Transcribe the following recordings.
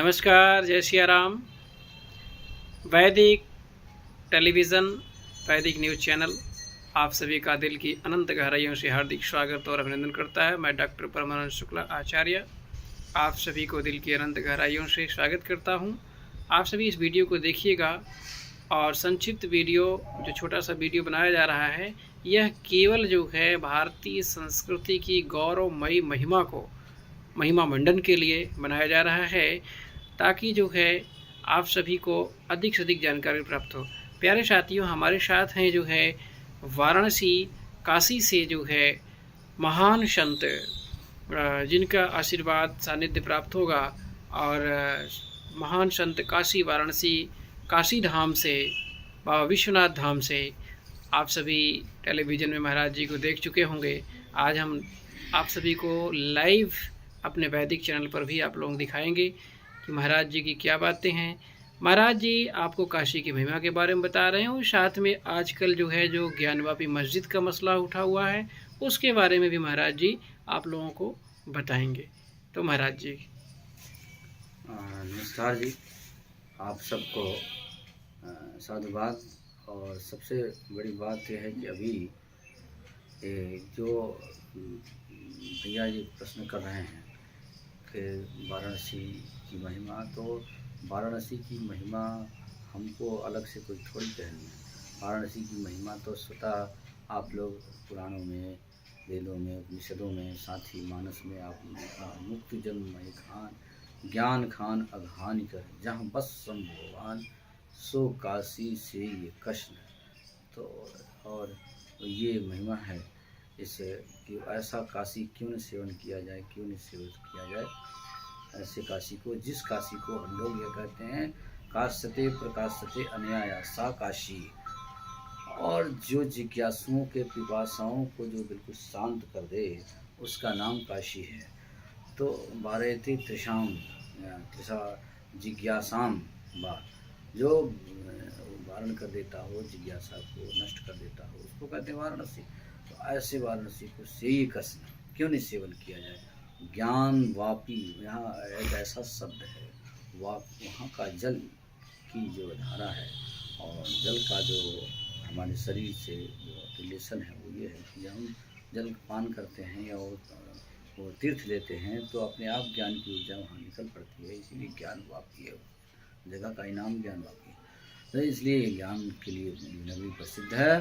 नमस्कार, जय सिया राम। वैदिक टेलीविज़न, वैदिक न्यूज़ चैनल आप सभी का दिल की अनंत गहराइयों से हार्दिक स्वागत और अभिनंदन करता है। मैं डॉक्टर परमानंद शुक्ला आचार्य आप सभी को दिल की अनंत गहराइयों से स्वागत करता हूं। आप सभी इस वीडियो को देखिएगा और संक्षिप्त वीडियो जो छोटा सा वीडियो बनाया जा रहा है, यह केवल जो है भारतीय संस्कृति की गौरवमयी महिमा मंडन के लिए बनाया जा रहा है, ताकि जो है आप सभी को अधिक से अधिक जानकारी प्राप्त हो। प्यारे साथियों, हमारे साथ हैं जो है वाराणसी काशी से जो है महान संत, जिनका आशीर्वाद सानिध्य प्राप्त होगा। और महान संत काशी वाराणसी काशी धाम से, बाबा विश्वनाथ धाम से आप सभी टेलीविज़न में महाराज जी को देख चुके होंगे। आज हम आप सभी को लाइव अपने वैदिक चैनल पर भी आप लोग दिखाएंगे कि महाराज जी की क्या बातें हैं। महाराज जी आपको काशी की महिमा के बारे में बता रहे हैं और साथ में आजकल जो है जो ज्ञानवापी मस्जिद का मसला उठा हुआ है, उसके बारे में भी महाराज जी आप लोगों को बताएंगे। तो महाराज जी नमस्कार जी, आप सबको साधुवाद। और सबसे बड़ी बात यह है कि अभी जो भैया जी प्रश्न कर रहे हैं कि वाराणसी की महिमा, तो वाराणसी की महिमा हमको अलग से कोई थोड़ी कहनी है। वाराणसी की महिमा तो स्वतः आप लोग पुराणों में, वेदों में, उपनिषदों में, साथ ही मानस में आप मुक्त जन्ममय खान ज्ञान खान अघान कर जहाँ बस संभवान सो काशी से ये कष्ण। तो और ये महिमा है इसे कि ऐसा काशी क्यों न सेवन किया जाए, क्यों न सेवन किया जाए ऐसे काशी को, जिस काशी को हम लोग ये कहते हैं काश्यते प्रकाशते अन्याया सा काशी। और जो जिज्ञासुओं के पिपासाओं को जो बिल्कुल शांत कर दे, उसका नाम काशी है। तो बारेति त्रिशाम त्रिशा जिज्ञासाम बा, जो वारण कर देता हो, जिज्ञासा को नष्ट कर देता हो, उसको कहते हैं वाराणसी। तो ऐसे वाराणसी को सेई कष्ण क्यों नहीं सेवन किया जाए। ज्ञान वापी यहाँ एक ऐसा शब्द है, वहाँ का जल की जो धारा है और जल का जो हमारे शरीर से जो रिलेशन है वो ये है कि जब हम जल पान करते हैं या वो तीर्थ लेते हैं तो अपने आप ज्ञान की ऊर्जा वहाँ निकल पड़ती है। इसीलिए ज्ञान वापी है, जगह का इनाम ज्ञान वापी है। तो इसलिए ज्ञान के लिए नगरी प्रसिद्ध है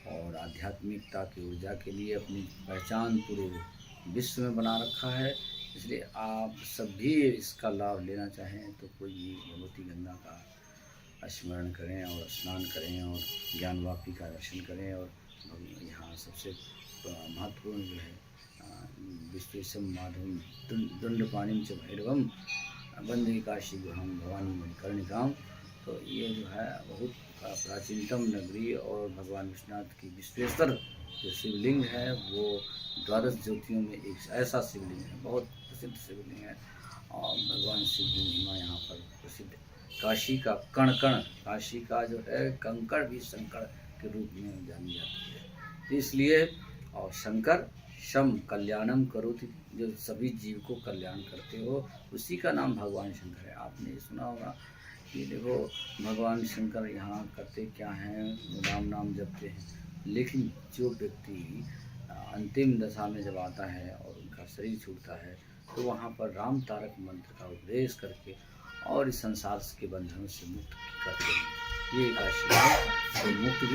और आध्यात्मिकता की ऊर्जा के लिए अपनी पहचान पूरे विश्व में बना रखा है। इसलिए आप सब भी इसका लाभ लेना चाहें तो कोई भगवती गंगा का स्मरण करें और स्नान करें और ज्ञानवापी का दर्शन करें। और यहाँ सबसे महत्वपूर्ण जो है विश्वेशम माधवम दंडपाणिम च भैरवम वंदे काशी गुहाम भवानी मणिकर्णिकाम। तो ये जो है बहुत प्राचीनतम नगरी और भगवान विश्वनाथ की विश्वेश्वर जो शिवलिंग है वो द्वादश ज्योतियों में एक ऐसा शिवलिंग है, बहुत प्रसिद्ध शिवलिंग है। और भगवान शिव की महिमा यहाँ पर प्रसिद्ध। काशी का कण कण, काशी का जो है कंकड़ भी शंकर के रूप में जानी जाती है। तो इसलिए और शंकर शम कल्याणम करोति, जो सभी जीव को कल्याण करते हो, उसी का नाम भगवान शंकर है। आपने सुना होगा कि देखो भगवान शंकर यहाँ करते क्या हैं, राम नाम जपते हैं। लेकिन जो व्यक्ति अंतिम दशा में जब आता है और उनका शरीर छूटता है तो वहाँ पर राम तारक मंत्र का उपदेश करके और इस संसार के बंधनों से मुक्त करते हैं। ये काशी है, तो मुक्ति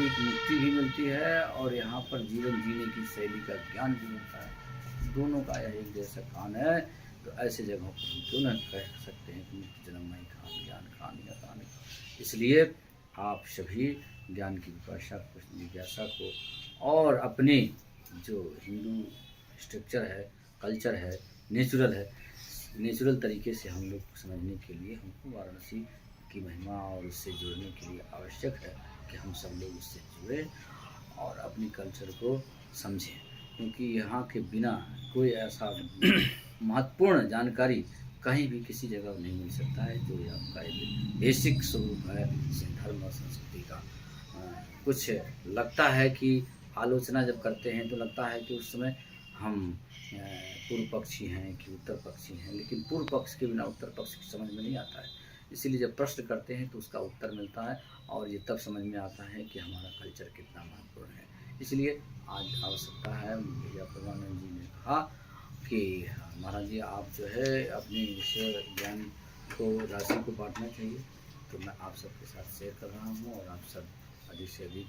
भी मिलती है और यहाँ पर जीवन जीने की शैली का ज्ञान भी मिलता है। दोनों का यह एक जैसा खान है। तो ऐसे जगहों पर हम क्यों न कह सकते हैं कि मुक्त जन्ममय खान ज्ञान खान या खान। इसलिए आप सभी ज्ञान की विपाशा को, जिज्ञासा को और अपने जो हिंदू स्ट्रक्चर है, कल्चर है, नेचुरल तरीके से हम लोग समझने के लिए हमको वाराणसी की महिमा और उससे जुड़ने के लिए आवश्यक है कि हम सब लोग उससे जुड़ें और अपनी कल्चर को समझें। क्योंकि यहाँ के बिना कोई ऐसा महत्वपूर्ण जानकारी कहीं भी किसी जगह नहीं मिल सकता है जो आपका एक बेसिक स्वरूप है धर्म और संस्कृति का। कुछ लगता है कि आलोचना जब करते हैं तो लगता है कि उस समय हम पूर्व पक्षी हैं कि उत्तर पक्षी हैं, लेकिन पूर्व पक्ष के बिना उत्तर पक्ष की समझ में नहीं आता है। इसीलिए जब प्रश्न करते हैं तो उसका उत्तर मिलता है और ये तब समझ में आता है कि हमारा कल्चर कितना महत्वपूर्ण है। इसलिए आज आवश्यकता है, भैया परमानंद जी ने कहा कि महाराज जी आप जो है अपने इस ज्ञान को, राशि को बांटना चाहिए। तो मैं आप सबके साथ शेयर कर रहा हूँ और आप सब अधिक से अधिक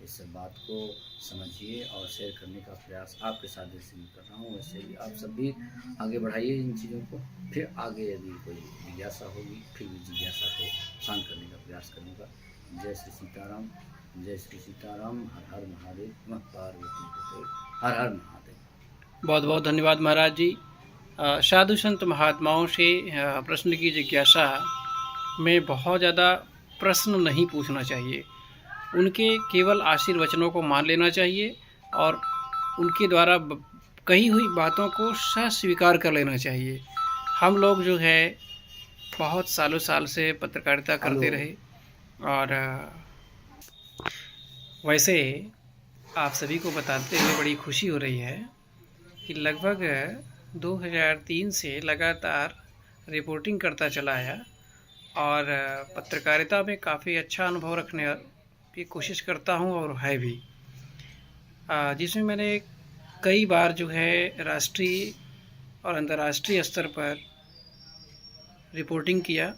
इस बात को समझिए और शेयर करने का प्रयास आपके साथ जैसे मैं कर रहा हूँ वैसे ही आप सब भी आगे बढ़ाइए इन चीज़ों को। फिर आगे यदि कोई जिज्ञासा होगी फिर भी जिज्ञासा को शांत करने का प्रयास करने का। जय श्री सीताराम, जय श्री सीताराम। हर हर महादेव, नमः पार्वती पते, हर हर महादेव। बहुत बहुत धन्यवाद महाराज जी। साधु संत महात्माओं से प्रश्न की जिज्ञासा में बहुत ज़्यादा प्रश्न नहीं पूछना चाहिए। उनके केवल आशीर्वचनों को मान लेना चाहिए और उनके द्वारा कही हुई बातों को स्वीकार कर लेना चाहिए। हम लोग जो है बहुत सालों साल से पत्रकारिता करते रहे और वैसे आप सभी को बताते हुए बड़ी खुशी हो रही है कि लगभग 2003 से लगातार रिपोर्टिंग करता चला आया और पत्रकारिता में काफ़ी अच्छा अनुभव रखने की कोशिश करता हूं और है भी, जिसमें मैंने कई बार जो है राष्ट्रीय और अंतर्राष्ट्रीय स्तर पर रिपोर्टिंग किया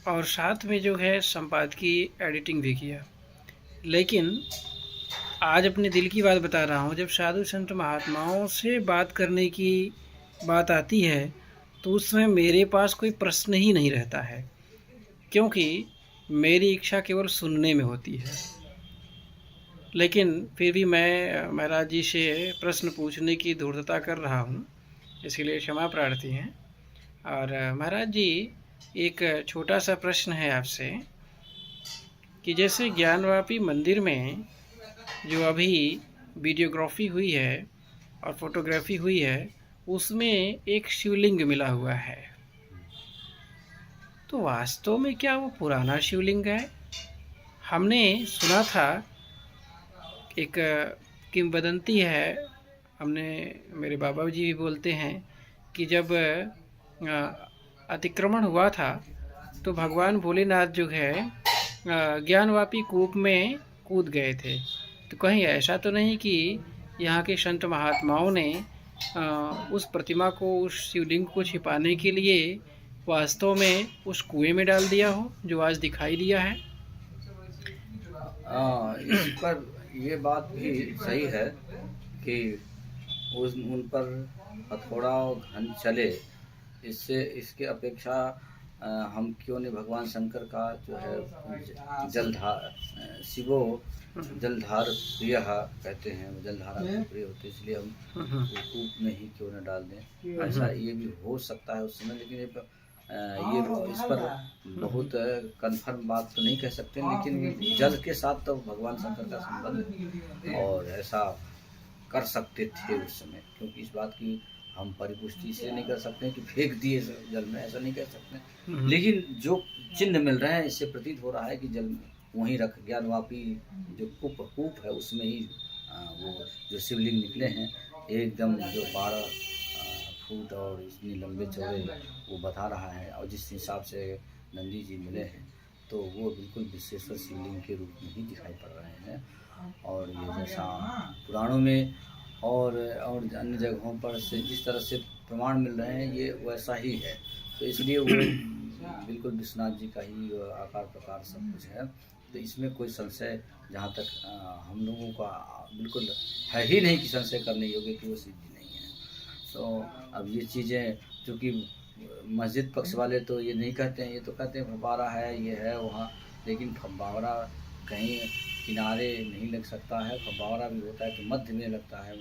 और साथ में जो है संपादकीय एडिटिंग भी किया। लेकिन आज अपने दिल की बात बता रहा हूँ, जब साधु संत महात्माओं से बात करने की बात आती है तो उस समय मेरे पास कोई प्रश्न ही नहीं रहता है, क्योंकि मेरी इच्छा केवल सुनने में होती है। लेकिन फिर भी मैं महाराज जी से प्रश्न पूछने की धूर्तता कर रहा हूँ, इसलिए क्षमा प्रार्थी हैं। और महाराज जी, एक छोटा सा प्रश्न है आपसे कि जैसे ज्ञानवापी मंदिर में जो अभी वीडियोग्राफी हुई है और फोटोग्राफी हुई है, उसमें एक शिवलिंग मिला हुआ है, तो वास्तव में क्या वो पुराना शिवलिंग है? हमने सुना था, एक किंवदंती है, मेरे बाबा जी भी बोलते हैं कि जब अतिक्रमण हुआ था तो भगवान भोलेनाथ जो है ज्ञानवापी कूप में कूद गए थे। तो कहीं ऐसा तो नहीं कि यहाँ के संत महात्माओं ने उस प्रतिमा को, उस शिवलिंग को छिपाने के लिए वास्तव में उस कुएं में डाल दिया हो जो आज दिखाई दिया है? इस पर ये बात भी सही है कि उन पर हथौड़ा और घन चले, इसके अपेक्षा हम क्यों नहीं भगवान शंकर का जो है जलधार, शिवो जलधार प्रिय कहते हैं, जलधारा प्रिय होते, इसलिए हम कूप में ही क्यों न डाल दें। ऐसा ये भी हो सकता है उस समय, लेकिन ये इस पर बहुत कंफर्म बात तो नहीं कह सकते, लेकिन जल के साथ तो भगवान शंकर का संबंध और ऐसा कर सकते थे उस समय, क्योंकि इस बात की हम परिपुष्टि से नहीं कर सकते कि फेंक दिए जल में, ऐसा नहीं कह सकते। लेकिन जो चिन्ह मिल रहे हैं इससे प्रतीत हो रहा है कि जल वहीं रख, ज्ञानवापी जो कूप है उसमें ही वो जो शिवलिंग निकले हैं, एकदम जो 12 फुट और इतनी लंबे चौड़े वो बता रहा है, और जिस हिसाब से नंदी जी मिले हैं तो वो बिल्कुल विश्वेश्वर शिवलिंग के रूप में ही दिखाई पड़ रहे हैं। और ये जैसा पुराणों में और अन्य जगहों पर से जिस तरह से प्रमाण मिल रहे हैं ये वैसा ही है, तो इसलिए वो बिल्कुल विश्वनाथ जी का ही आकार प्रकार सब कुछ है। तो इसमें कोई संशय जहाँ तक हम लोगों का बिल्कुल है ही नहीं कि संशय करने योग्य कि वो सिद्धि नहीं है। तो अब ये चीज़ें, चूँकि मस्जिद पक्ष वाले तो ये नहीं कहते हैं, ये तो कहते हैं फव्वारा है, ये है वहाँ, लेकिन फव्वारा कहीं किनारे नहीं लग सकता है, फव्वारा भी होता है तो मध्य में लगता है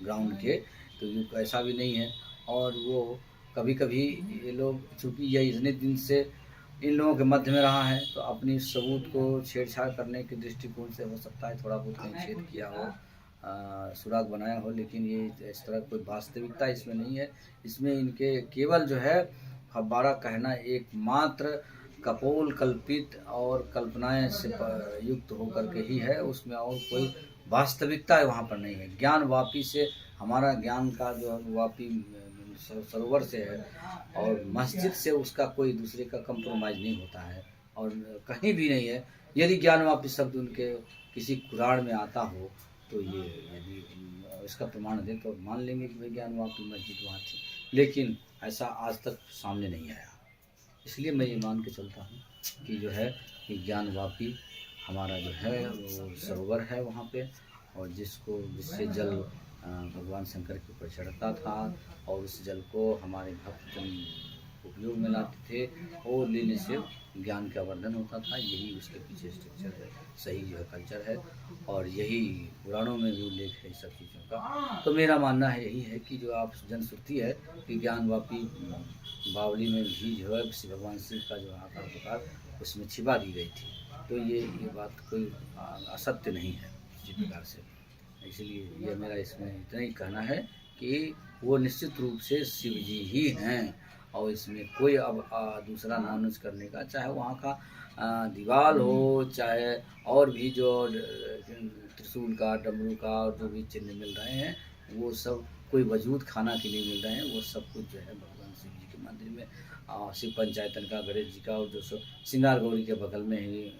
ग्राउंड के, तो ये ऐसा भी नहीं है। और वो कभी कभी ये लोग, चूँकि ये इतने दिन से इन लोगों के मध्य में रहा है, तो अपनी सबूत को छेड़छाड़ करने के दृष्टिकोण से हो सकता है थोड़ा बहुत कहीं छेद किया हो, सुराग बनाया हो, लेकिन ये इस तरह कोई वास्तविकता इसमें नहीं है। इसमें इनके केवल जो है फव्वारा कहना एकमात्र कपोल कल्पित और कल्पनाएं से युक्त होकर के ही है, उसमें और कोई वास्तविकता वहाँ पर नहीं है। ज्ञान वापी से हमारा ज्ञान का जो है वापी सरोवर से है, और मस्जिद से उसका कोई दूसरे का कंप्रोमाइज़ नहीं होता है, और कहीं भी नहीं है। यदि ज्ञान वापी शब्द उनके किसी कुरान में आता हो तो ये यदि इसका प्रमाण दें तो मान लेंगे कि भाई ज्ञान वापी मस्जिद वहाँ थी, लेकिन ऐसा आज तक सामने नहीं आया। इसलिए मैं ये मान के चलता हूँ कि जो है कि ज्ञान वापी हमारा जो है वो सरोवर है वहाँ पे, और जिससे जल भगवान शंकर के ऊपर चढ़ता था, और उस जल को हमारे भक्तजन उपयोग में लाते थे, और लेने से ज्ञान का वर्धन होता था। यही उसके पीछे स्ट्रक्चर है, सही जो है कल्चर है, और यही पुराणों में भी उल्लेख है इस सब चीज़ों का। तो मेरा मानना है यही है कि जो आप जनश्रुति है कि ज्ञान वापी बावली में भी जो है श्री भगवान शिव का जो आकार प्रकार उसमें छिपा दी गई थी, तो ये बात कोई असत्य नहीं है किसी प्रकार से। इसलिए ये मेरा इसमें इतना ही कहना है कि वो निश्चित रूप से शिव जी ही हैं, और इसमें कोई अब दूसरा नानुज करने का, चाहे वहाँ का दीवार हो, चाहे और भी जो त्रिशूल का, डमरू का और जो भी चिन्ह मिल रहे हैं, वो सब कोई वजूद खाना के लिए मिल रहे हैं। वो सब कुछ जो है भगवान शिव जी के मंदिर में, शिव पंचायतन का, गणेश जी का, और जो सब श्रृंगार गौरी के बगल में ही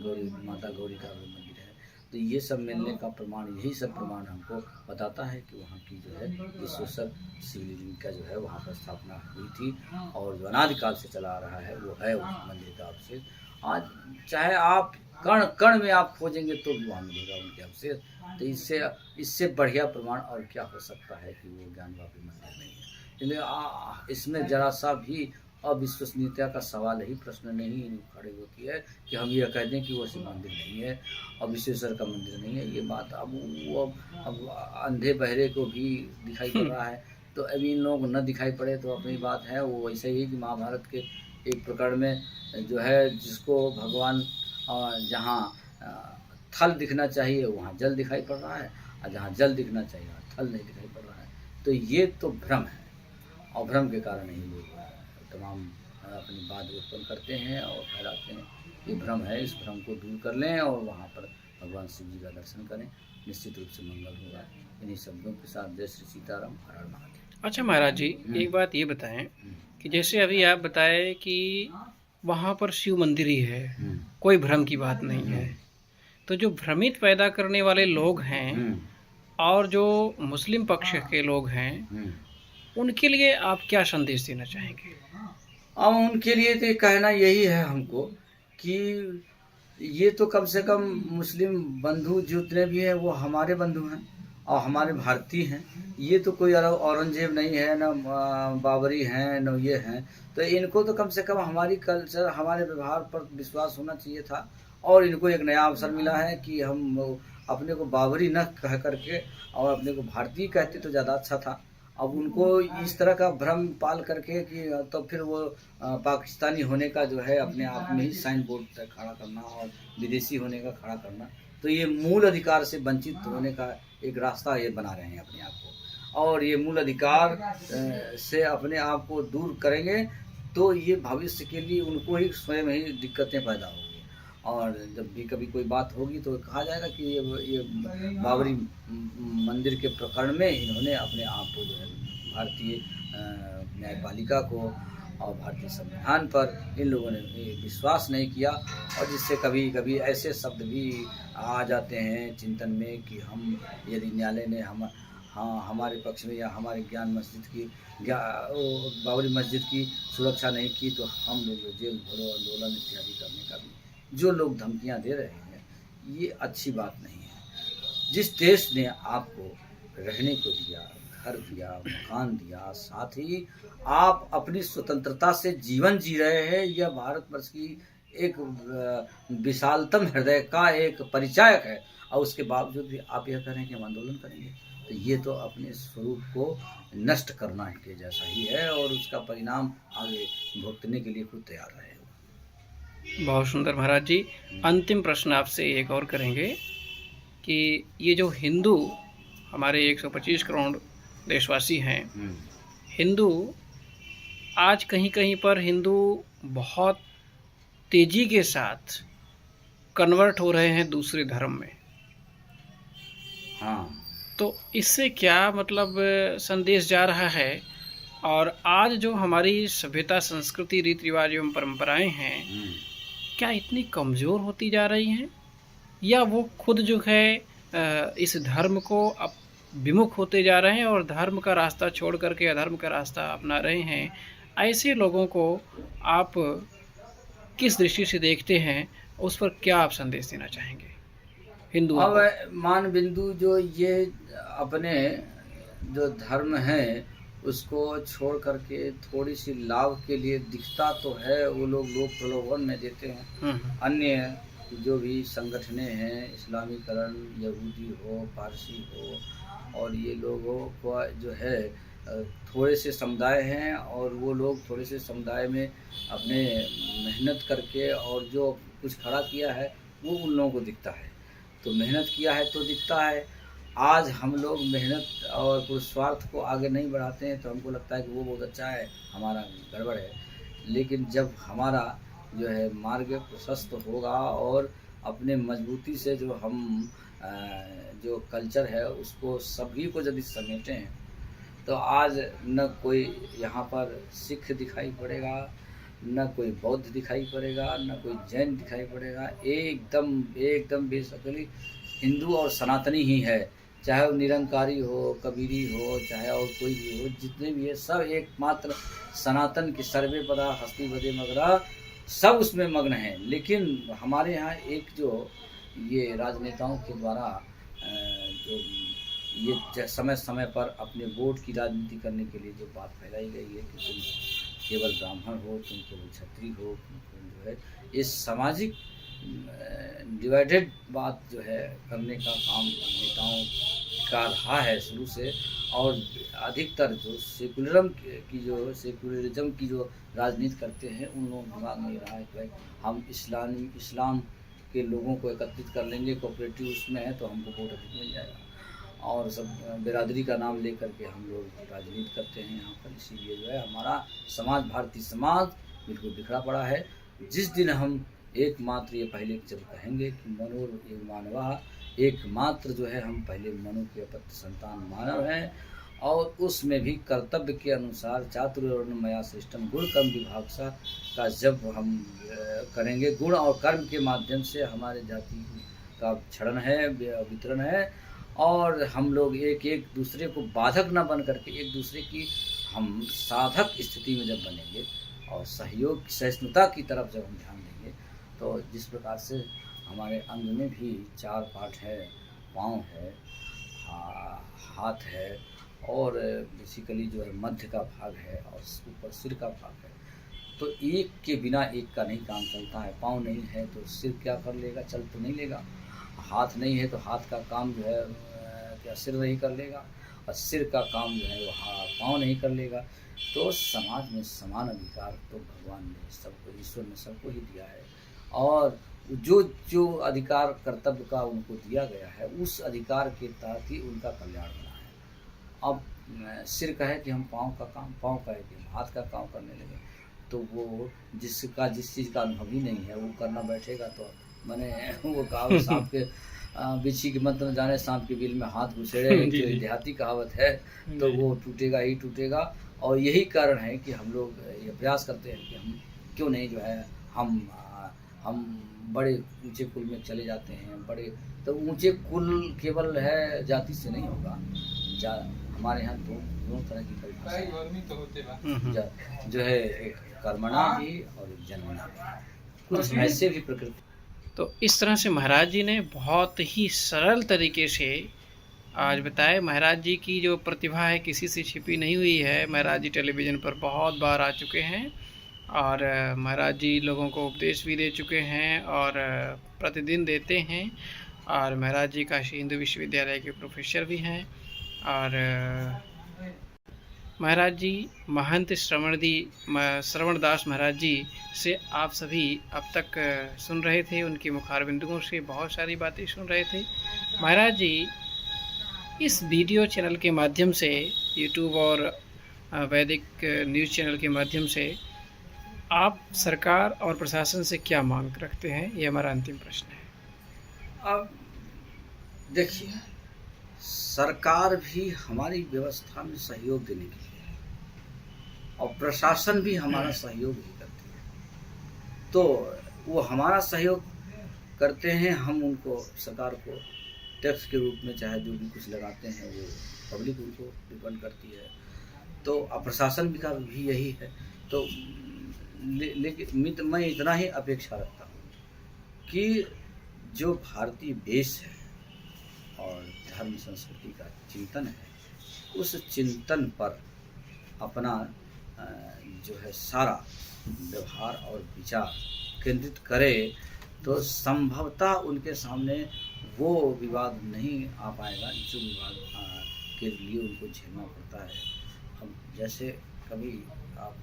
गौरी माता गौरी का भी मंदिर है। तो ये सब मिलने का प्रमाण, यही सब प्रमाण हमको बताता है कि वहाँ की जो है विश्वेश्वर शिवलिंग का जो है वहाँ पर स्थापना हुई थी, और जो अनादिकाल से चला आ रहा है वो है उस मंदिर का अवशेष। आज चाहे आप कण कण में आप खोजेंगे तो भी वहाँ मिलेगा उनके अवशेष। तो इससे बढ़िया प्रमाण और क्या हो सकता है कि वो ज्ञान वापी मंदिर नहीं है। इसलिए इसमें जरा सा भी अविश्वसनीयता का सवाल ही, प्रश्न नहीं खड़े होती है कि हम ये कह दें कि वो शिव मंदिर नहीं है और विश्वेश्वर का मंदिर नहीं है। ये बात अब अंधे बहरे को भी दिखाई पड़ रहा है, तो अभी इन लोग न दिखाई पड़े तो अपनी बात है। वो वैसे ही कि महाभारत के एक प्रकरण में जो है जिसको भगवान जहाँ थल दिखना चाहिए वहाँ जल दिखाई पड़ रहा है, और जहाँ जल दिखना चाहिए वहाँ थल नहीं दिखाई पड़ रहा है। तो ये तो भ्रम है, और भ्रम के कारण ही लोग तमाम अपनी बात उत्पन्न करते हैं और फैलाते हैं। ये भ्रम है, इस भ्रम को दूर कर लें और वहाँ पर भगवान शिव जी का दर्शन करें, निश्चित रूप से मंगल होगा। इन्हीं शब्दों के साथ जय श्री सीताराम, हर हर महादेव। अच्छा महाराज जी, एक बात ये बताएं कि जैसे अभी आप बताए कि वहाँ पर शिव मंदिर ही है, कोई भ्रम की बात नहीं है, तो जो भ्रमित पैदा करने वाले लोग हैं और जो मुस्लिम पक्ष के लोग हैं, उनके लिए आप क्या संदेश देना चाहेंगे? अब उनके लिए तो कहना यही है हमको कि ये तो कम से कम मुस्लिम बंधु जितने भी हैं वो हमारे बंधु हैं और हमारे भारतीय हैं। ये तो कोई औरंगजेब नहीं है, न बाबरी हैं, न ये हैं। तो इनको तो कम से कम हमारी कल्चर, हमारे व्यवहार पर विश्वास होना चाहिए था, और इनको एक नया अवसर मिला है कि हम अपने को बाबरी न कह करके और अपने को भारतीय कहते तो ज़्यादा अच्छा था। अब उनको इस तरह का भ्रम पाल करके कि तो फिर वो पाकिस्तानी होने का जो है अपने आप में ही साइन बोर्ड तक खड़ा करना और विदेशी होने का खड़ा करना, तो ये मूल अधिकार से वंचित होने का एक रास्ता ये बना रहे हैं अपने आप को। और ये मूल अधिकार से अपने आप को दूर करेंगे तो ये भविष्य के लिए उनको ही स्वयं ही दिक्कतें पैदा होंगी। और जब भी कभी कोई बात होगी तो कहा जाएगा कि ये बाबरी मंदिर के प्रकरण में इन्होंने अपने आप को जो है भारतीय न्यायपालिका को और भारतीय संविधान पर इन लोगों ने विश्वास नहीं किया, और जिससे कभी कभी ऐसे शब्द भी आ जाते हैं चिंतन में कि हम यदि न्यायालय ने हमारे पक्ष में या हमारे ज्ञान मस्जिद की बाबरी मस्जिद की सुरक्षा नहीं की तो हम लोग जेल भरो आंदोलन इत्यादि करने का भी जो लोग धमकियां दे रहे हैं, ये अच्छी बात नहीं है। जिस देश ने आपको रहने को दिया, घर दिया, मकान दिया, साथ ही आप अपनी स्वतंत्रता से जीवन जी रहे हैं, यह भारतवर्ष की एक विशालतम हृदय का एक परिचायक है, और उसके बावजूद भी आप यह करें कि हम आंदोलन करेंगे, तो ये तो अपने स्वरूप को नष्ट करना के जैसा ही है, और उसका परिणाम आगे भुगतने के लिए खुद तैयार रहे। बहुत सुंदर महाराज जी। अंतिम प्रश्न आपसे एक और करेंगे कि ये जो हिंदू हमारे 125 करोड़ देशवासी हैं, हिंदू आज कहीं कहीं पर हिंदू बहुत तेजी के साथ कन्वर्ट हो रहे हैं दूसरे धर्म में, हाँ। तो इससे क्या मतलब संदेश जा रहा है? और आज जो हमारी सभ्यता, संस्कृति, रीति रिवाज एवं परंपराएं हैं, क्या इतनी कमज़ोर होती जा रही हैं, या वो खुद जो है इस धर्म को अब विमुख होते जा रहे हैं और धर्म का रास्ता छोड़ करके अधर्म का रास्ता अपना रहे हैं? ऐसे लोगों को आप किस दृष्टि से देखते हैं? उस पर क्या आप संदेश देना चाहेंगे हिंदुओं को? अब मान बिंदु जो ये अपने जो धर्म है उसको छोड़ करके थोड़ी सी लाभ के लिए दिखता तो है, वो लोग प्रलोभन में देते हैं। अन्य जो भी संगठनें हैं, इस्लामीकरण, यहूदी हो, पारसी हो, और ये लोगों को जो है थोड़े से समुदाय हैं, और वो लोग थोड़े से समुदाय में अपने मेहनत करके और जो कुछ खड़ा किया है वो उन लोगों को दिखता है। तो मेहनत किया है तो दिखता है। आज हम लोग मेहनत और पुरुषार्थ को आगे नहीं बढ़ाते हैं तो हमको लगता है कि वो बहुत अच्छा है, हमारा गड़बड़ है। लेकिन जब हमारा जो है मार्ग प्रशस्त होगा और अपने मजबूती से जो हम जो कल्चर है उसको सभी को यदि समेटें, तो आज न कोई यहाँ पर सिख दिखाई पड़ेगा, न कोई बौद्ध दिखाई पड़ेगा, न कोई जैन दिखाई पड़ेगा। एकदम बेशकली हिंदू और सनातनी ही है। चाहे वो निरंकारी हो, कबीरी हो, चाहे और कोई भी हो, जितने भी है सब एकमात्र सनातन की सर्वे पदा हस्ती बदे मगरा, सब उसमें मग्न हैं। लेकिन हमारे यहाँ एक जो ये राजनेताओं के द्वारा जो ये समय समय पर अपने वोट की राजनीति करने के लिए जो बात फैलाई गई है कि तुम केवल ब्राह्मण हो, तुम केवल क्षत्रिय हो, तुम जो है इस सामाजिक डिवाइडेड बात जो है करने का काम नेताओं का रहा है शुरू से। और अधिकतर जो सेकुलरिज्म की जो राजनीति करते हैं उन लोगों के दिमाग में ये रहा है कि भाई हम इस्लाम के लोगों को एकत्रित कर लेंगे, कोऑपरेटिव उसमें है तो हमको वोट अधिक मिल जाएगा, और सब बिरादरी का नाम लेकर के हम लोग राजनीति करते हैं यहाँ पर। इसीलिए जो है हमारा समाज, भारतीय समाज बिल्कुल बिखरा पड़ा है। जिस दिन हम एकमात्र ये पहले जब कहेंगे कि मनोर एव मानवा, एकमात्र जो है हम पहले मनु के अपत्य संतान मानव हैं, और उसमें भी कर्तव्य के अनुसार चातुर्वर्ण्यमया सिस्टम गुण कर्म विभाग का जब हम करेंगे, गुण और कर्म के माध्यम से हमारे जाति का क्षरण है, वितरण है, और हम लोग एक दूसरे को बाधक न बन करके एक दूसरे की हम साधक स्थिति में जब बनेंगे और सहयोग सहिष्णुता की तरफ जब हम ध्यान देंगे, तो जिस प्रकार से हमारे अंग में भी 4 पार्ट है, पाँव है, हाथ है, और बेसिकली जो है मध्य का भाग है और ऊपर सिर का भाग है। तो एक के बिना एक का नहीं काम चलता है। पाँव नहीं है तो सिर क्या कर लेगा, चल तो नहीं लेगा। हाथ नहीं है तो हाथ का काम जो है क्या सिर नहीं कर लेगा, और सिर का काम जो है वो पाँव नहीं कर लेगा। तो समाज में समान अधिकार तो भगवान ने सबको, ईश्वर ने सबको ही दिया है, और जो अधिकार कर्तव्य का उनको दिया गया है उस अधिकार के तहत ही उनका कल्याण होना है। अब सिर कहे कि हम पाँव का काम, पाँव कहे कि हम हाथ का काम करने लगे, तो वो जिस चीज़ का अनुभव ही नहीं है वो करना बैठेगा तो मैंने वो कहा सांप के बिच्छी के मंत्र न जाने सांप के बिल में हाथ घुसेड़े, जो देहाती कहावत है, तो वो टूटेगा ही टूटेगा। और यही कारण है कि हम लोग ये प्रयास करते हैं कि हम क्यों नहीं जो है हम बड़े ऊंचे कुल में चले जाते हैं। बड़े तो ऊंचे कुल केवल है जाति से नहीं होगा, हमारे यहाँ दोनों तरह की परिभाषा जो है, एक कर्मणा भी और एक जन्मना भी, कुछ ऐसे भी प्रकृति। तो इस तरह से महाराज जी ने बहुत ही सरल तरीके से आज बताए। महाराज जी की जो प्रतिभा है किसी से छिपी नहीं हुई है। महाराज जी टेलीविज़न पर बहुत बार आ चुके हैं और महाराज जी लोगों को उपदेश भी दे चुके हैं और प्रतिदिन देते हैं। और महाराज जी काशी हिंदू विश्वविद्यालय के प्रोफेसर भी हैं। और महाराज जी महंत श्रवणदास महाराज जी से आप सभी अब तक सुन रहे थे, उनकी मुखार बिंदुओं से बहुत सारी बातें सुन रहे थे। महाराज जी इस वीडियो चैनल के माध्यम से, यूट्यूब और वैदिक न्यूज़ चैनल के माध्यम से आप सरकार और प्रशासन से क्या मांग रखते हैं, ये हमारा अंतिम प्रश्न है। अब देखिए, सरकार भी हमारी व्यवस्था में सहयोग देने के लिए है और प्रशासन भी हमारा सहयोग ही करती है। तो वो हमारा सहयोग करते हैं, हम उनको, सरकार को टैक्स के रूप में चाहे जो भी कुछ लगाते हैं वो पब्लिक उनको डिपेंड करती है। तो प्रशासन का भी यही है। तो लेकिन मैं इतना ही अपेक्षा रखता हूँ कि जो भारतीय देश है और धर्म संस्कृति का चिंतन है, उस चिंतन पर अपना जो है सारा व्यवहार और विचार केंद्रित करे तो संभवतः उनके सामने वो विवाद नहीं आ पाएगा जो विवाद के लिए उनको झेलना पड़ता है। अब जैसे कभी आप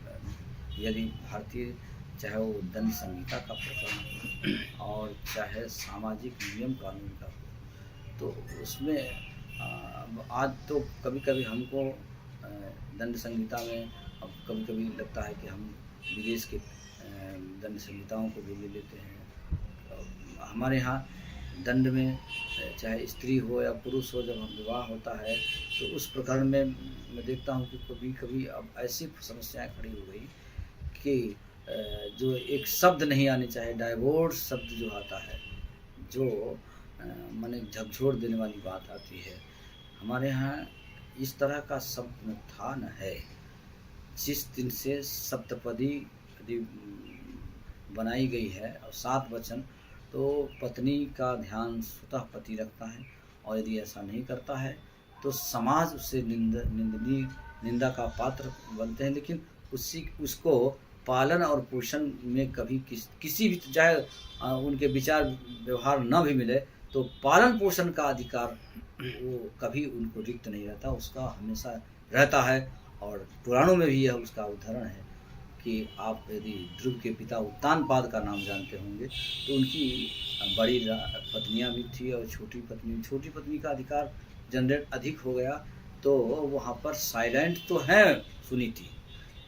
यदि भारतीय, चाहे वो दंड संहिता का प्रकरण हो और चाहे सामाजिक नियम कानून का हो, तो उसमें आज तो कभी कभी हमको दंड संहिता में अब कभी कभी लगता है कि हम विदेश के दंड संहिताओं को भी ले लेते हैं। हमारे यहाँ दंड में चाहे स्त्री हो या पुरुष हो, जब हम विवाह होता है तो उस प्रकरण में मैं देखता हूँ कि कभी कभी अब ऐसी समस्याएं खड़ी हो गई कि जो एक शब्द नहीं आने चाहे, डाइवोर्स शब्द जो आता है, जो माने झकझोर देने वाली बात आती है, हमारे यहाँ इस तरह का शब्द न था न है। जिस दिन से सप्तपदी यदि बनाई गई है और 7 वचन, तो पत्नी का ध्यान स्वतः पति रखता है और यदि ऐसा नहीं करता है तो समाज उससे निंदा का पात्र बनते हैं। लेकिन उसको पालन और पोषण में कभी किसी भी, चाहे उनके विचार व्यवहार न भी मिले, तो पालन पोषण का अधिकार वो कभी उनको रिक्त नहीं रहता, उसका हमेशा रहता है। और पुराणों में भी यह उसका उदाहरण है कि आप यदि ध्रुव के पिता उत्तानपाद का नाम जानते होंगे, तो उनकी बड़ी पत्नियां भी थी और छोटी पत्नी का अधिकार जनरेट अधिक हो गया, तो वहाँ पर साइलेंट तो है सुनीति,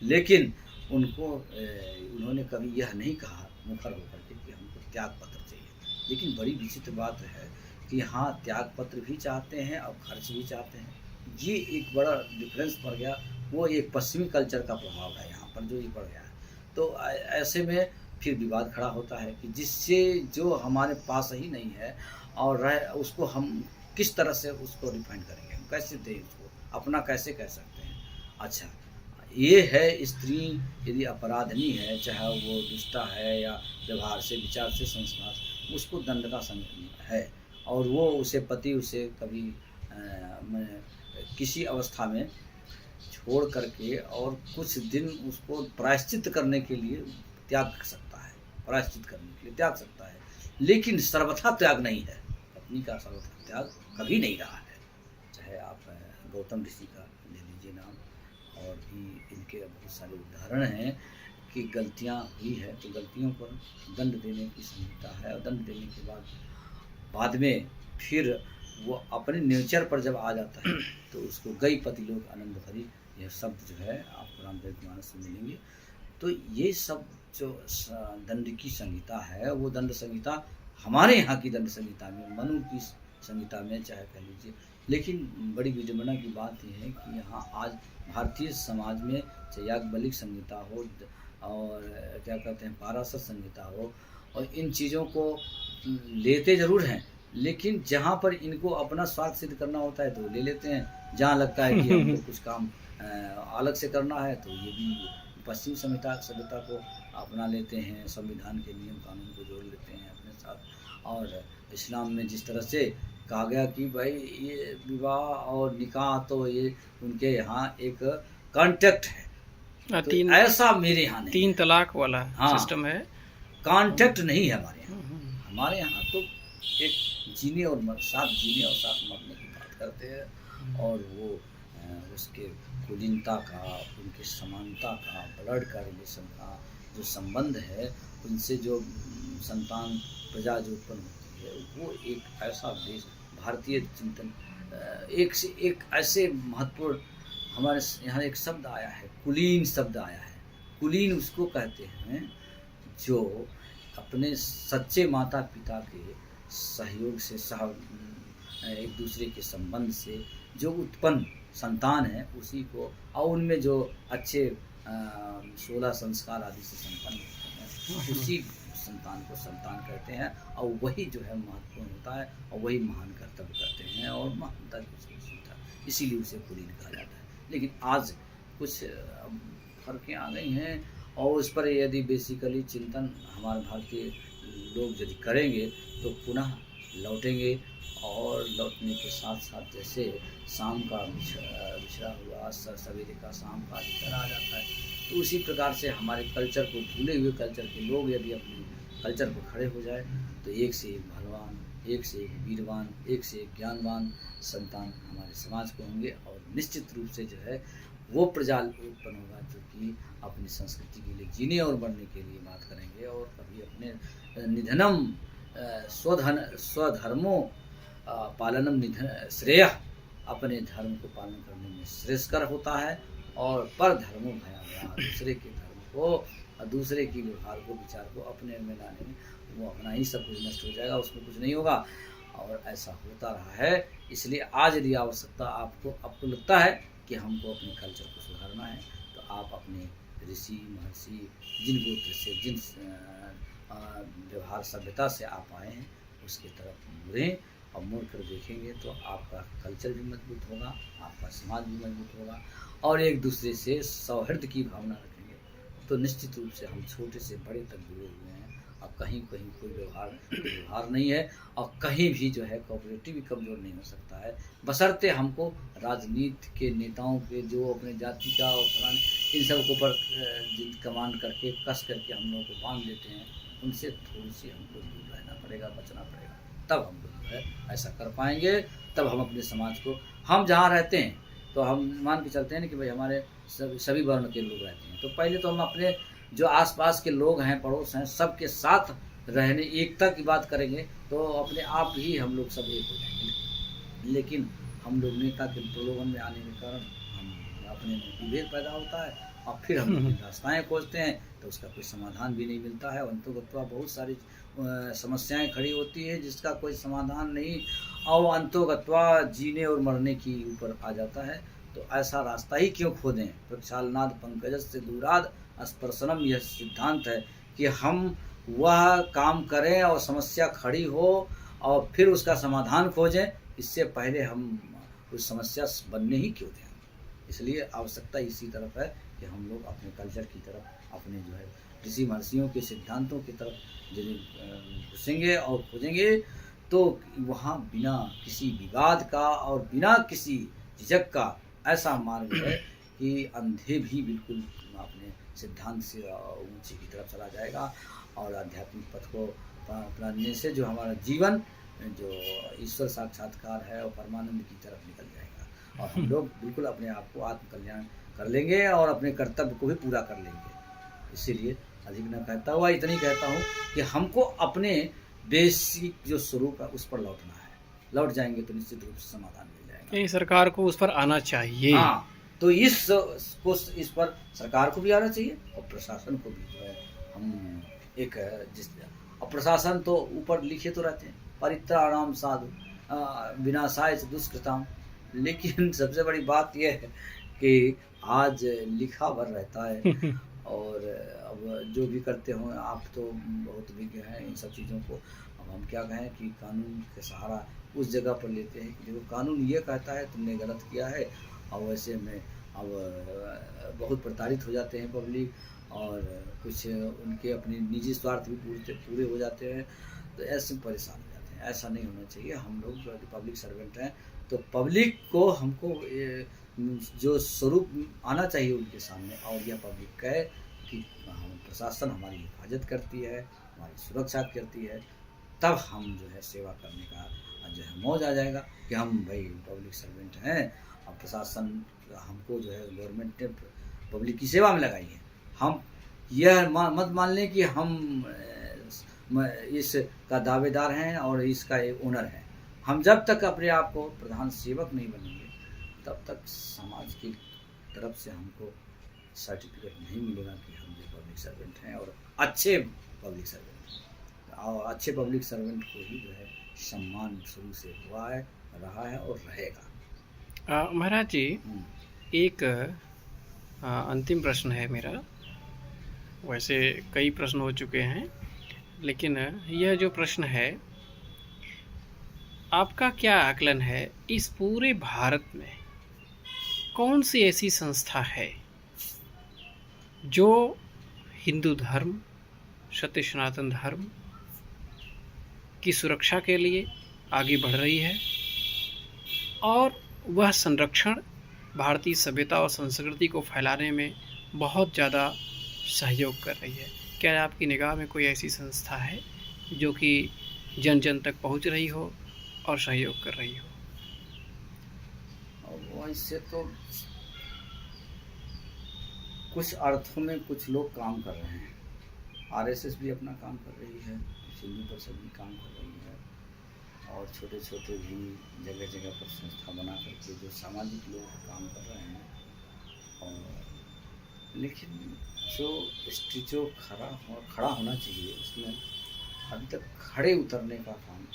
लेकिन उन्होंने कभी यह नहीं कहा मुखर होकर के कि हमको त्याग पत्र चाहिए। लेकिन बड़ी विचित्र बात है कि हाँ, त्याग पत्र भी चाहते हैं और खर्च भी चाहते हैं। ये एक बड़ा डिफरेंस पड़ गया। वो एक पश्चिमी कल्चर का प्रभाव है यहाँ पर जो ये पड़ गया है। तो ऐसे में फिर विवाद खड़ा होता है कि जिससे जो हमारे पास ही नहीं है और उसको हम किस तरह से उसको रिफाइंड करेंगे, हम कैसे दें, उसको अपना कैसे कह सकते हैं। अच्छा, ये है स्त्री यदि अपराधनी है, चाहे वो दुष्टा है या व्यवहार से, विचार से, संस्कार, उसको दंड का है। और वो उसे पति उसे कभी किसी अवस्था में छोड़ करके और कुछ दिन उसको प्रायश्चित करने के लिए त्याग सकता है, प्रायश्चित करने के लिए त्याग सकता है, लेकिन सर्वथा त्याग नहीं है। पत्नी का सर्वथा त्याग कभी नहीं रहा है। चाहे आप गौतम ऋषि का ले लीजिए नाम, और भी इनके बहुत सारे उदाहरण हैं कि गलतियां हुई है तो गलतियों पर दंड देने की संहिता है, और दंड देने के बाद में फिर वो अपने नेचर पर जब आ जाता है तो उसको गई पति लोग आनंद भरी, यह शब्द जो है आपको रामचरितमानस में मिलेंगे। तो ये सब जो दंड की संहिता है, वो दंड संहिता हमारे यहाँ की दंड संहिता में, मनु की संहिता में चाहे कह लीजिए। लेकिन बड़ी विडंबना की बात यह है कि यहाँ आज भारतीय समाज में चाहे याज्ञवल्क्य संहिता हो और क्या कहते हैं पाराशर संहिता हो, और इन चीज़ों को लेते ज़रूर हैं, लेकिन जहाँ पर इनको अपना स्वार्थ सिद्ध करना होता है तो ले लेते हैं। जहाँ लगता है कि हमको कुछ काम अलग से करना है तो ये भी पश्चिम सभ्यता को अपना लेते हैं, संविधान के नियम कानून को जोड़ लेते हैं अपने साथ। और इस्लाम में जिस तरह से कहा गया कि भाई ये विवाह और निकाह तो ये उनके यहाँ एक कॉन्ट्रैक्ट है, तो ऐसा मेरे यहाँ नहीं, 3 तलाक वाला सिस्टम है, कॉन्ट्रैक्ट नहीं है हमारे यहाँ। हमारे यहाँ तो एक जीने और साथ मरने की बात करते हैं, और वो उसके कुलीनता का, उनकी समानता का, ब्लड का रिलेशन का जो संबंध है, उनसे जो संतान प्रजा जो उत्पन्न होती है, वो एक ऐसा देश भारतीय चिंतन, एक से एक ऐसे महत्वपूर्ण। हमारे यहाँ एक शब्द आया है, कुलीन शब्द आया है। कुलीन उसको कहते हैं जो अपने सच्चे माता पिता के सहयोग से एक दूसरे के संबंध से जो उत्पन्न संतान है उसी को, और उनमें जो अच्छे 16 संस्कार आदि से संपन्न होते हैं उसी संतान को संतान कहते हैं, और वही जो है महत्वपूर्ण होता है और वही महान कर्तव्य करते हैं और महानता की उसकी होता है, इसीलिए उसे कुलीन कहा जाता है। लेकिन आज कुछ फर्कें आ गई हैं और उस पर यदि बेसिकली चिंतन हमारे भारतीय लोग यदि करेंगे तो पुनः लौटेंगे, और लौटने के साथ साथ जैसे शाम का विछड़ा हुआ सवेरे का शाम का अधिकार आ जाता है, तो उसी प्रकार से हमारे कल्चर को, भूले हुए कल्चर के लोग यदि अपने कल्चर पर खड़े हो जाए तो एक से एक बलवान, एक से एक वीरवान, एक से एक ज्ञानवान संतान हमारे समाज को होंगे, और निश्चित रूप से जो है वो प्रजाल उत्पन्न होगा जो कि अपनी संस्कृति के लिए जीने और बढ़ने के लिए बात करेंगे, और कभी अपने निधनम स्वधर्मो पालनम निधन श्रेय, अपने धर्म को पालन करने में श्रेयस्कर होता है, और पर धर्मो भया, दूसरे के धर्म को और दूसरे की व्यवहार को, विचार को अपने में लाने में वो अपना ही सब कुछ नष्ट हो जाएगा, उसमें कुछ नहीं होगा, और ऐसा होता रहा है। इसलिए आज यदि आवश्यकता आपको लगता है कि हमको अपने कल्चर को सुधारना है, तो आप अपने ऋषि महर्षि जिन गोत्र से, जिन व्यवहार सभ्यता से आप आए हैं उसके तरफ मुड़ें, और मुड़ कर देखेंगे तो आपका कल्चर भी मजबूत होगा, आपका समाज भी मजबूत होगा, और एक दूसरे से सौहार्द की भावना रखेंगे तो निश्चित रूप से हम छोटे से बड़े तक जुड़े हुए हैं, और कहीं कहीं कोई व्यवहार नहीं है, और कहीं भी जो है कोऑपरेटिव भी कमज़ोर नहीं हो सकता है, बशर्ते हमको राजनीति के नेताओं के जो अपने जाति का और फलाने इन सब के ऊपर जिद कमांड करके कस करके हम लोगों को बांध देते हैं, उनसे थोड़ी सी हमको दूर रहना पड़ेगा, बचना पड़ेगा, तब हम लोग जो है ऐसा कर पाएंगे। तब हम अपने समाज को, हम जहाँ रहते हैं तो हम मान के चलते हैं कि भाई हमारे सभी वर्ण के लोग रहते हैं, तो पहले तो हम अपने जो आसपास के लोग हैं, पड़ोस हैं, सबके साथ रहने, एकता की बात करेंगे तो अपने आप ही हम लोग सब एक हो जाएंगे। लेकिन हम लोग नेता के प्रलोभन में आने के कारण हम अपने में विभेद पैदा होता है, और फिर हम अपनी रास्ताएँ खोजते हैं तो उसका कोई समाधान भी नहीं मिलता है, अंतोगत्वा बहुत सारी समस्याएं खड़ी होती है जिसका कोई समाधान नहीं, और अंतोगत्वा जीने और मरने की ऊपर आ जाता है। तो ऐसा रास्ता ही क्यों खोदें? प्रक्षालनाद पंकजस से दूराद स्पर्शनम, यह सिद्धांत है कि हम वह काम करें और समस्या खड़ी हो और फिर उसका समाधान खोजें, इससे पहले हम उस समस्या बनने ही क्यों दें। इसलिए आवश्यकता इसी तरफ है कि हम लोग अपने कल्चर की तरफ, अपने जो है ऋषि महर्षियों के सिद्धांतों की तरफ यदि घुसेंगे और खोजेंगे तो वहाँ बिना किसी विवाद का और बिना किसी झिझक का ऐसा मार्ग है कि अंधे भी बिल्कुल अपने सिद्धांत से ऊंची की तरफ चला जाएगा, और आध्यात्मिक पथ को अपनाने से जो हमारा जीवन जो ईश्वर साक्षात्कार है और परमानंद की तरफ निकल जाएगा, और हम लोग बिल्कुल अपने आप को आत्मकल्याण कर लेंगे और अपने कर्तव्य को भी पूरा कर लेंगे। इसीलिए अधिक न कहता हुआ इतनी कहता हूँ कि हमको अपने बेसिक जो स्वरूप है उस पर लौटना है, लौट जाएंगे तो निश्चित रूप से समाधान मिल जाएगा। सरकार को उस पर आना चाहिए। हाँ, तो इस पर सरकार को भी आना चाहिए और प्रशासन को भी जो है हम एक और प्रशासन तो ऊपर लिखे तो रहते हैं परित्राणाम साधु विनाशाय च दुष्कृताम, लेकिन सबसे बड़ी बात यह है कि आज लिखा भर रहता है और अब जो भी करते हो आप तो बहुत विज्ञ हैं इन सब चीज़ों को। अब हम क्या कहें कि कानून के सहारा उस जगह पर लेते हैं कि देखो कानून ये कहता है तुमने गलत किया है, और वैसे में अब बहुत प्रताड़ित हो जाते हैं पब्लिक, और कुछ उनके अपने निजी स्वार्थ भी पूरे हो जाते हैं, तो ऐसे परेशान हो जाते हैं। ऐसा नहीं होना चाहिए। हम लोग जो पब्लिक सर्वेंट हैं तो पब्लिक को हमको जो स्वरूप आना चाहिए उनके सामने, और यह पब्लिक कहे कि हम प्रशासन हमारी हिफाजत करती है, हमारी सुरक्षा करती है, तब हम जो है सेवा करने का जो है मौज आ जाएगा कि हम भाई पब्लिक सर्वेंट हैं और प्रशासन हमको जो है गवर्नमेंट ने पब्लिक की सेवा में लगाई है। हम यह मत मान लें कि हम इसका दावेदार हैं और इसका एक ओनर है। हम जब तक अपने आप को प्रधान सेवक नहीं बनेंगे तब तक समाज की तरफ से हमको सर्टिफिकेट नहीं मिलेगा कि हम जो पब्लिक सर्वेंट हैं और अच्छे पब्लिक सर्वेंट हैं। और अच्छे पब्लिक सर्वेंट को ही जो है सम्मान शुरू से हुआ है, रहा है और रहेगा। महाराज जी, एक अंतिम प्रश्न है मेरा। वैसे कई प्रश्न हो चुके हैं, लेकिन यह जो प्रश्न है, आपका क्या आकलन है, इस पूरे भारत में कौन सी ऐसी संस्था है जो हिंदू धर्म, सत्य सनातन धर्म की सुरक्षा के लिए आगे बढ़ रही है और वह संरक्षण भारतीय सभ्यता और संस्कृति को फैलाने में बहुत ज़्यादा सहयोग कर रही है? क्या आपकी निगाह में कोई ऐसी संस्था है जो कि जन जन तक पहुंच रही हो और सहयोग कर रही हो? वैसे तो कुछ अर्थों में कुछ लोग काम कर रहे हैं। आरएसएस भी अपना काम कर रही है, हिंदू परिषद भी काम कर रही है, और छोटे छोटे भी जगह जगह पर संस्था बना करके जो सामाजिक लोग काम कर रहे हैं। और लेकिन जो स्टेचो खड़ा होना चाहिए, उसमें अभी तक खड़े उतरने का काम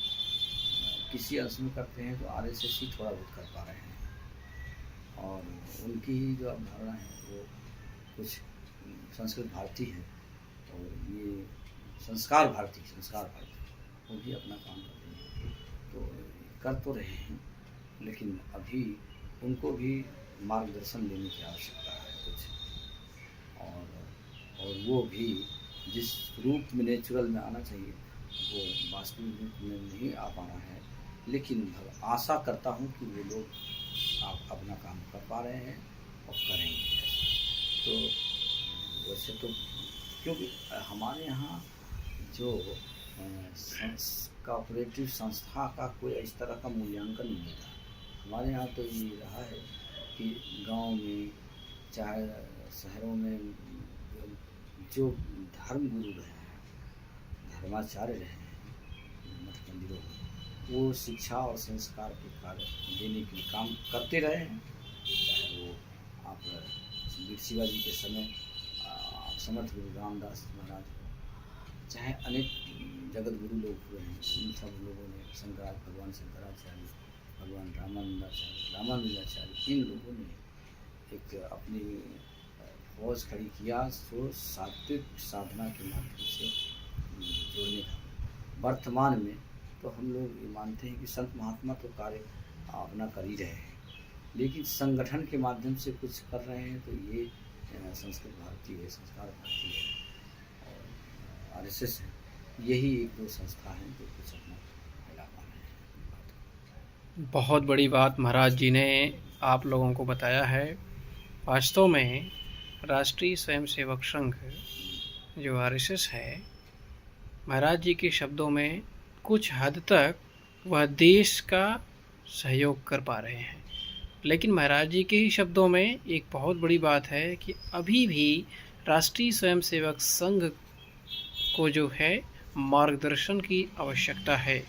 किसी अंश में करते हैं तो आरएसएस ही थोड़ा बहुत कर पा रहे हैं। और उनकी जो अवधारणा है वो कुछ संस्कृत भारती है, और ये संस्कार भारती वो भी अपना काम कर रही है। तो कर तो रहे हैं, लेकिन अभी उनको भी मार्गदर्शन देने की आवश्यकता है कुछ, और वो भी जिस रूप में नेचुरल में आना चाहिए वो वास्तविक रूप में नहीं आ पा रहा है। लेकिन आशा करता हूँ कि वो लोग अपना काम कर पा रहे हैं और करेंगे। तो वैसे तो क्योंकि हमारे यहाँ जो कोऑपरेटिव संस्था का कोई इस तरह का मूल्यांकन नहीं था। हमारे यहाँ तो ये रहा है कि गांव में चाहे शहरों में जो धर्म गुरु रहे हैं, धर्माचार्य रहे हैं मठ मंदिरों में, वो शिक्षा और संस्कार के कार्य देने के लिए काम करते रहे हैं। चाहे वो आप वीर शिवाजी के समय समर्थ गुरु रामदास महाराज हो, चाहे अनेक जगत गुरु लोग हुए हैं, इन सब लोगों ने भगवान शंकराचार्य, भगवान रामानुजाचार्य, इन लोगों ने एक अपनी फौज खड़ी किया तो सात्विक साधना के माध्यम से जोड़ने का। वर्तमान में तो हम लोग ये मानते हैं कि संत महात्मा तो कार्य अपना कर ही रहे हैं, लेकिन संगठन के माध्यम से कुछ कर रहे हैं। तो ये संस्कृत भारती है, संस्कार भारती है और आरएसएस है, यही एक दो संस्था हैं जो कुछ अपना फैला पा रहे हैं। बहुत बड़ी बात महाराज जी ने आप लोगों को बताया है। वास्तव में राष्ट्रीय स्वयंसेवक संघ जो आरएसएस है, महाराज जी के शब्दों में कुछ हद तक वह देश का सहयोग कर पा रहे हैं। लेकिन महाराज जी के ही शब्दों में एक बहुत बड़ी बात है कि अभी भी राष्ट्रीय स्वयंसेवक संघ को जो है मार्गदर्शन की आवश्यकता है,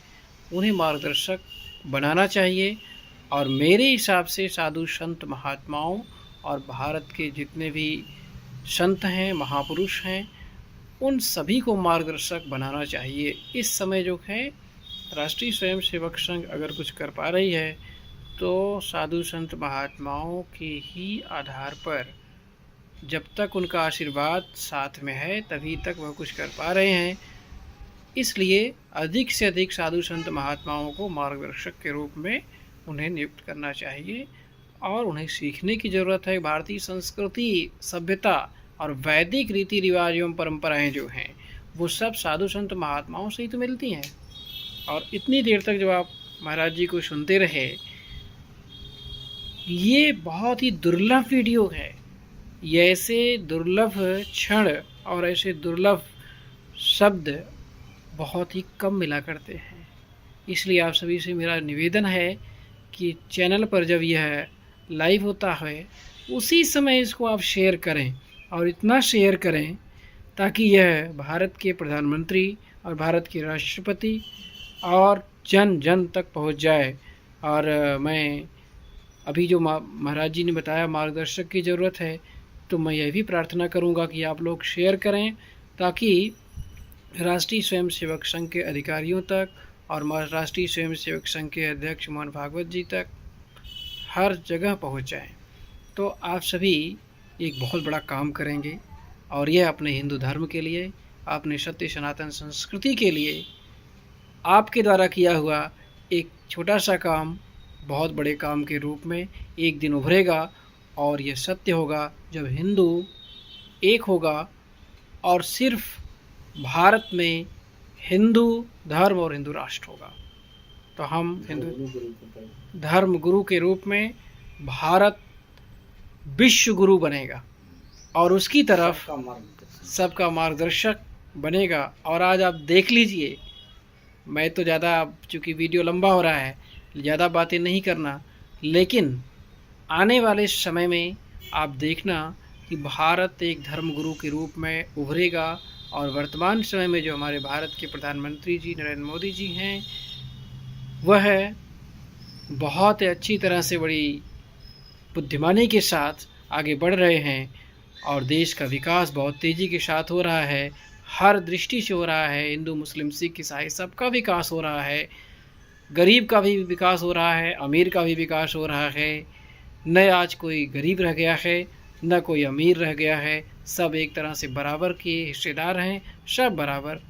उन्हें मार्गदर्शक बनाना चाहिए। और मेरे हिसाब से साधु संत महात्माओं और भारत के जितने भी संत हैं, महापुरुष हैं, उन सभी को मार्गदर्शक बनाना चाहिए। इस समय जो है राष्ट्रीय स्वयंसेवक संघ अगर कुछ कर पा रही है तो साधु संत महात्माओं के ही आधार पर, जब तक उनका आशीर्वाद साथ में है तभी तक वह कुछ कर पा रहे हैं। इसलिए अधिक से अधिक साधु संत महात्माओं को मार्गदर्शक के रूप में उन्हें नियुक्त करना चाहिए और उन्हें सीखने की ज़रूरत है। भारतीय संस्कृति, सभ्यता और वैदिक रीति रिवाज एवं परंपराएं जो हैं वो सब साधु संत महात्माओं से ही तो मिलती हैं। और इतनी देर तक जब आप महाराज जी को सुनते रहे, ये बहुत ही दुर्लभ वीडियो है। ये ऐसे दुर्लभ क्षण और ऐसे दुर्लभ शब्द बहुत ही कम मिला करते हैं। इसलिए आप सभी से मेरा निवेदन है कि चैनल पर जब यह लाइव होता है उसी समय इसको आप शेयर करें, और इतना शेयर करें ताकि यह भारत के प्रधानमंत्री और भारत के राष्ट्रपति और जन जन तक पहुंच जाए। और मैं अभी जो महाराज जी ने बताया मार्गदर्शक की ज़रूरत है, तो मैं यह भी प्रार्थना करूंगा कि आप लोग शेयर करें ताकि राष्ट्रीय स्वयंसेवक संघ के अधिकारियों तक और राष्ट्रीय स्वयंसेवक संघ के अध्यक्ष मोहन भागवत जी तक हर जगह पहुँच जाए। तो आप सभी एक बहुत बड़ा काम करेंगे और यह अपने हिंदू धर्म के लिए, अपने सत्य सनातन संस्कृति के लिए आपके द्वारा किया हुआ एक छोटा सा काम बहुत बड़े काम के रूप में एक दिन उभरेगा। और यह सत्य होगा जब हिंदू एक होगा और सिर्फ भारत में हिंदू धर्म और हिंदू राष्ट्र होगा, तो हम हिंदू धर्म गुरु के रूप में भारत विश्व गुरु बनेगा और उसकी तरफ सबका मार्गदर्शक बनेगा। और आज आप देख लीजिए, मैं तो ज़्यादा, चूँकि वीडियो लंबा हो रहा है, ज़्यादा बातें नहीं करना, लेकिन आने वाले समय में आप देखना कि भारत एक धर्मगुरु के रूप में उभरेगा। और वर्तमान समय में जो हमारे भारत के प्रधानमंत्री जी नरेंद्र मोदी जी हैं, वह बहुत अच्छी तरह से बड़ी बुद्धिमानी के साथ आगे बढ़ रहे हैं और देश का विकास बहुत तेज़ी के साथ हो रहा है, हर दृष्टि से हो रहा है। हिंदू मुस्लिम सिख ईसाई सबका विकास हो रहा है, गरीब का भी विकास हो रहा है, अमीर का भी विकास हो रहा है। न आज कोई गरीब रह गया है, न कोई अमीर रह गया है, सब एक तरह से बराबर के हिस्सेदार हैं, सब बराबर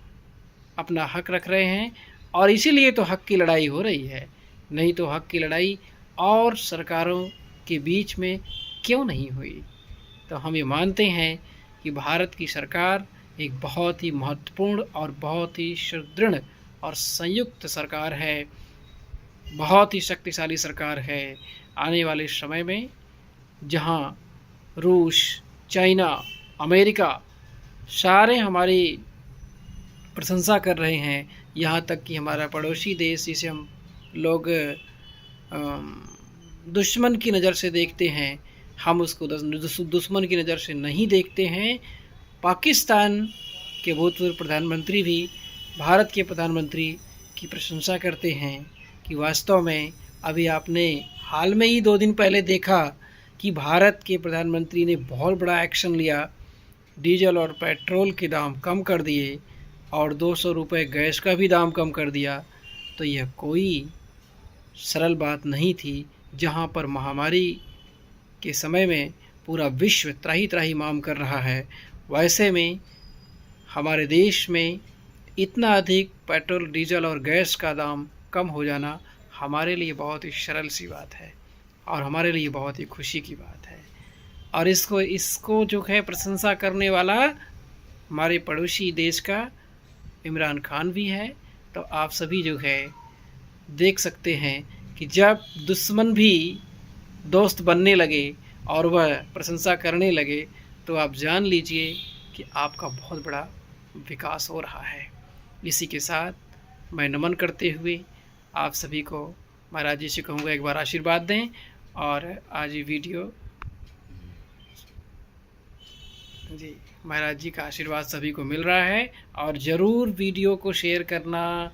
अपना हक रख रहे हैं। और इसीलिए तो हक की लड़ाई हो रही है, नहीं तो हक की लड़ाई और सरकारों के बीच में क्यों नहीं हुई। तो हम ये मानते हैं कि भारत की सरकार एक बहुत ही महत्वपूर्ण और बहुत ही सुदृढ़ और संयुक्त सरकार है, बहुत ही शक्तिशाली सरकार है। आने वाले समय में जहां रूस, चाइना, अमेरिका सारे हमारी प्रशंसा कर रहे हैं, यहाँ तक कि हमारा पड़ोसी देश जिसे हम लोग दुश्मन की नज़र से देखते हैं, हम उसको दुश्मन की नज़र से नहीं देखते हैं। पाकिस्तान के भूतपूर्व प्रधानमंत्री भी भारत के प्रधानमंत्री की प्रशंसा करते हैं कि वास्तव में अभी आपने हाल में ही 2 दिन पहले देखा कि भारत के प्रधानमंत्री ने बहुत बड़ा एक्शन लिया, डीजल और पेट्रोल के दाम कम कर दिए और 200 रुपये गैस का भी दाम कम कर दिया। तो यह कोई सरल बात नहीं थी, जहां पर महामारी के समय में पूरा विश्व त्राही त्राही माम कर रहा है, वैसे में हमारे देश में इतना अधिक पेट्रोल, डीजल और गैस का दाम कम हो जाना हमारे लिए बहुत ही सरल सी बात है और हमारे लिए बहुत ही खुशी की बात है। और इसको जो है प्रशंसा करने वाला हमारे पड़ोसी देश का इमरान खान भी है। तो आप सभी जो है देख सकते हैं कि जब दुश्मन भी दोस्त बनने लगे और वह प्रशंसा करने लगे, तो आप जान लीजिए कि आपका बहुत बड़ा विकास हो रहा है। इसी के साथ मैं नमन करते हुए आप सभी को महाराज जी से कहूँगा एक बार आशीर्वाद दें। और आज ये वीडियो जी महाराज जी का आशीर्वाद सभी को मिल रहा है और ज़रूर वीडियो को शेयर करना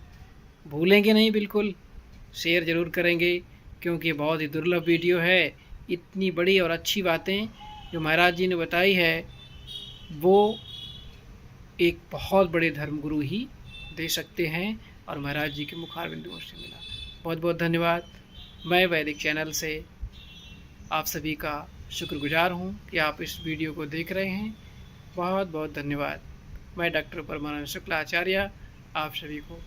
भूलेंगे नहीं, बिल्कुल शेयर ज़रूर करेंगे, क्योंकि बहुत ही दुर्लभ वीडियो है। इतनी बड़ी और अच्छी बातें जो महाराज जी ने बताई है, वो एक बहुत बड़े धर्मगुरु ही दे सकते हैं और महाराज जी के मुखारबिंदुओं से मिला। बहुत बहुत धन्यवाद। मैं वैदिक चैनल से आप सभी का शुक्रगुजार हूँ कि आप इस वीडियो को देख रहे हैं। बहुत बहुत धन्यवाद। मैं डॉक्टर परमानंद शुक्ला आचार्य आप सभी को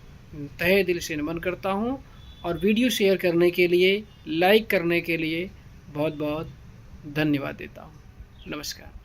तहे दिल से नमन करता हूँ और वीडियो शेयर करने के लिए, लाइक करने के लिए बहुत बहुत धन्यवाद देता हूँ। नमस्कार।